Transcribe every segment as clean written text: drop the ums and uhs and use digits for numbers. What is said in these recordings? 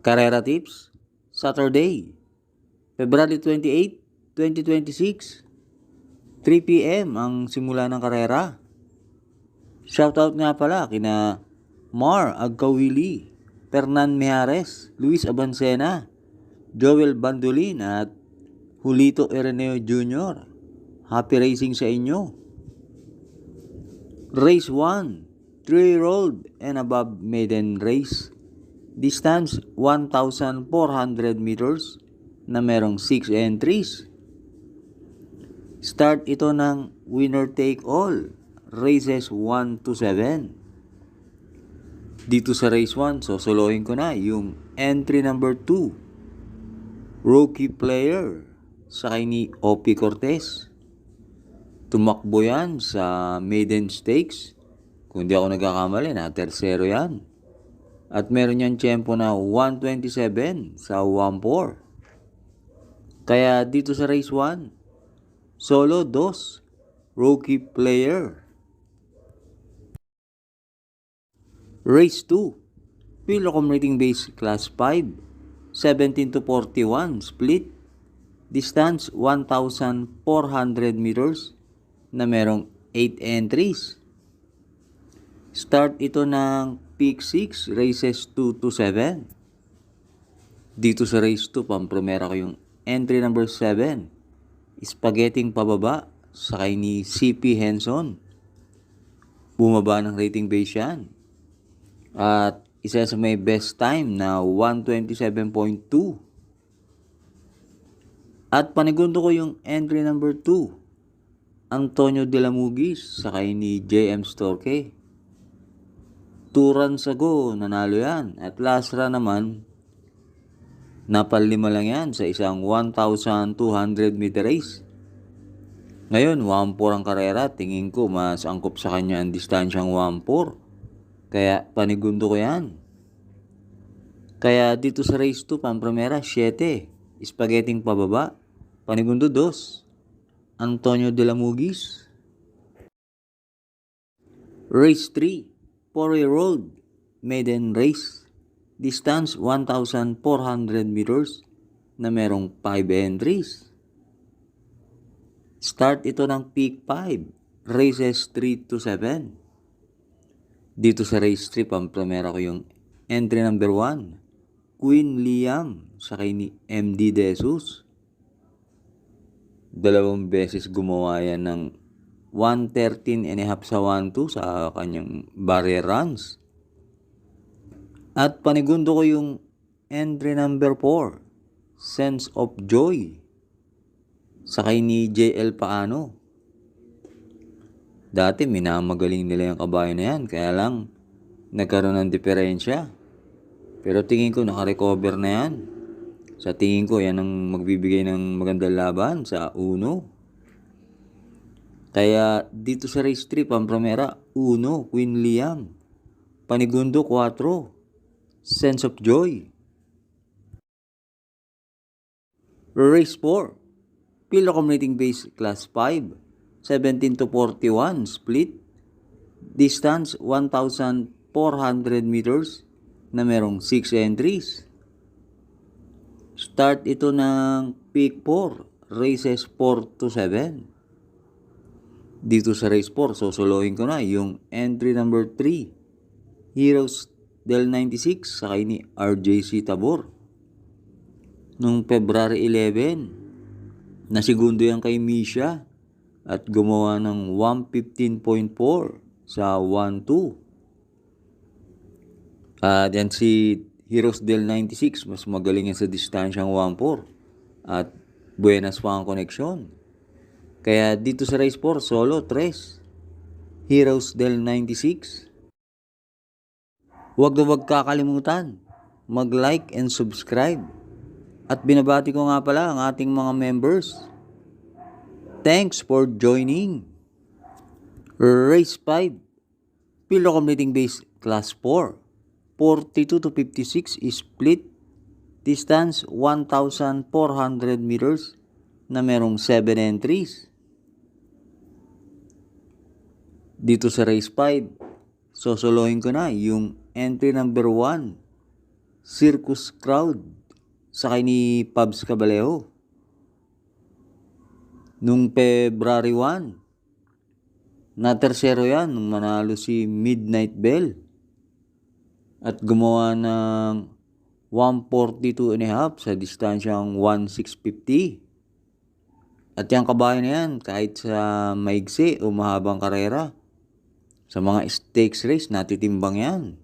Carrera Tips, Saturday, February 28, 2026, 3 p.m. ang simula ng karera. Shoutout nga pala kina Mar Agkawili, Fernan Mijares, Luis Abancena, Joel Bandolin at Julito Ireneo Jr. Happy racing sa inyo. Race 1, 3-year-old and above maiden race. Distance 1,400 meters na merong 6 entries. Start ito ng winner take all, races 1 to 7. Dito sa race 1, sosolohin ko na yung entry number 2, rookie player, sakay ni Opi Cortez. Tumakbo yan sa maiden stakes. Kung di ako nagkakamali na tersero yan. At meron niyang tiyempo na 1:27 sa 1:4. Kaya dito sa race 1, solo 2, rookie player. Race 2, Philocom rating base class 5, 17 to 41 split. Distance 1,400 meters na merong 8 entries. Start ito ng Peak 6, races 2 to 7. Dito sa race 2, pampromera ko yung entry number 7, Spaghetting pababa, sakay ni CP Henson. Bumaba ng rating base yan. At isa sa may best time na 1:27.2. At panigundo ko yung entry number 2, Antonio de la Mugis, sakay ni JM Storke. 2 runs ago, nanalo yan. At last run naman, napalima lang yan sa isang 1,200 meter race. Ngayon, 1-4 ang karera. Tingin ko mas angkop sa kanya ang distansyang 1-4. Kaya panigundo ko yan. Kaya dito sa race 2, pampromera, 7. Spaghetting pababa. Panigundo 2, Antonio de la Mugis. Race 3, 4-year-old maiden race. Distance 1,400 meters na merong 5 entries. Start ito ng Peak 5, races 3 to 7. Dito sa race 3, pampromera ko yung entry number 1, Queen Liam, sakay ni MD De Jesus. 2 beses gumawa yan ng 1:13.5 sa 1-2 sa kanyang barrier runs. At panigundo ko yung entry number 4, Sense of Joy, sakay ni JL Paano. Dati minamagaling nila yung kabayo na yan, kaya lang nagkaroon ng diferensya. Pero tingin ko nakarecover na yan. Sa tingin ko yan ang magbibigay ng magandang laban sa uno. Kaya dito sa race 3, pampromera, 1, Queen Liam. Panigundo 4, Sense of Joy. Race 4, Philocom rating base class 5, 17 to 41 split. Distance 1,400 meters na merong 6 entries. Start ito ng Peak 4, races 4 to 7. Dito sa race 4, sosolohin ko na yung entry number 3, Heroes del 96, sakay ni RJC Tabor. Nung February 11, nasigundo yan kay Misha at gumawa ng 1:15.4 sa 1-2. At yan si Heroes del 96, mas magaling yan sa distansyang 1-4. At buenas pa ang koneksyon. Kaya dito sa race 4, solo 3, Heroes del 96. Huwag na huwag kakalimutan mag-like and subscribe. At binabati ko nga pala ang ating mga members. Thanks for joining. Race 5, Philocom rating base class 4, 42 to 56 split. Distance 1,400 meters na merong 7 entries. Dito sa race 5, sosolohin ko na yung entry number 1, Circus Crowd, sakay ni Pabs Cabalejo. Nung February 1, na tersero yan nung manalo si Midnight Bell at gumawa ng 142 and a half sa distansyang 1650. At yung kabayo na yan, kahit sa maigsi o mahabang karera, sa mga stakes race, natitimbang yan.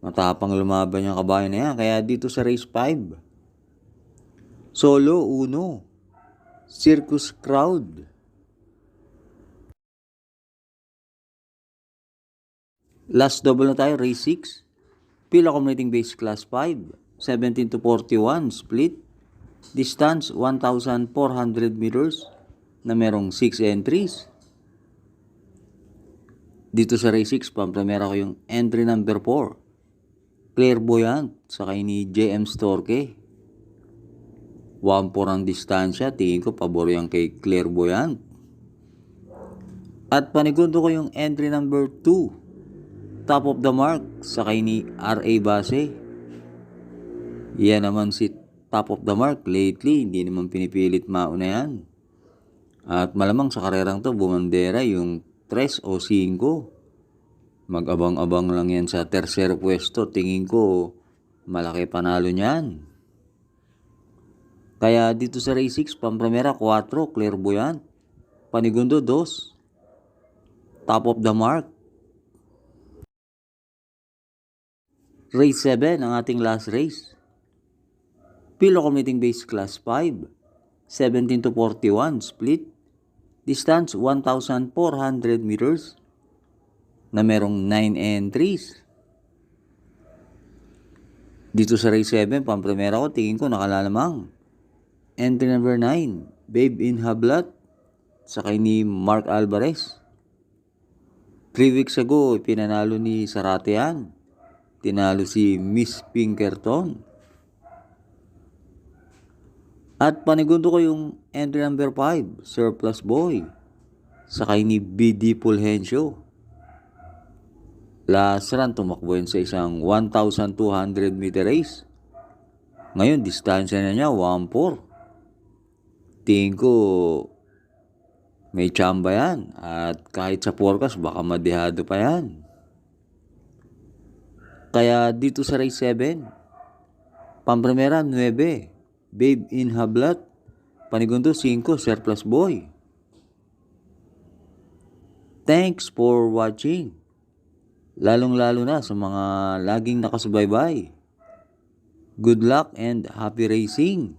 Matapang lumaban yung kabayo na yan. Kaya dito sa race 5, Solo 1, Circus Crowd. Last double na tayo, race 6. Pila Accumulating Base Class 5, 17 to 41 split. Distance 1,400 meters na merong 6 entries. Dito sa race 6, pampramera ko yung entry number 4. Clairvoyant, sakay ni JM Storke. 1-4 ang distansya, tingin ko pabor yung kay Clairvoyant. At panigundo ko yung entry number 2. Top of the Mark, sakay ni R.A. Base. Yan naman si Top of the Mark lately, hindi naman pinipilit mauna yan. At malamang sa karerang to, bumandera yung 3 o 5. Mag-abang-abang lang yan sa tercer pwesto. Tingin ko, malaki panalo niyan. Kaya dito sa race 6, pampramera 4, Clairvoyant. Panigundo 2, Top of the Mark. Race 7, ang ating last race. Pila Accumulating Base Class 5, 17 to 41 split. Distance 1,400 meters na merong 9 entries. Dito sa race 7, pamprimera ko, tingin ko nakalalamang. Entry number 9, Babe in Hablat, sakay ni Mark Alvarez. 3 weeks ago, pinanalo ni Sarate yan. Tinalo si Miss Pinkerton. At panigundo ko yung entry number 5, Surplus Boy, sakay ni BD Fulgencio. Last run, tumakbo yun sa isang 1,200 meter race. Ngayon, distansya na niya, 1-4. Tingin ko, may tsamba yan. At kahit sa forecast, baka madihado pa yan. Kaya dito sa race 7, pamprimera 9, Babe in Hablat. Panigundo 5, Surplus Boy. Thanks for watching. Lalong-lalo na sa mga laging nakasubaybay. Good luck and happy racing.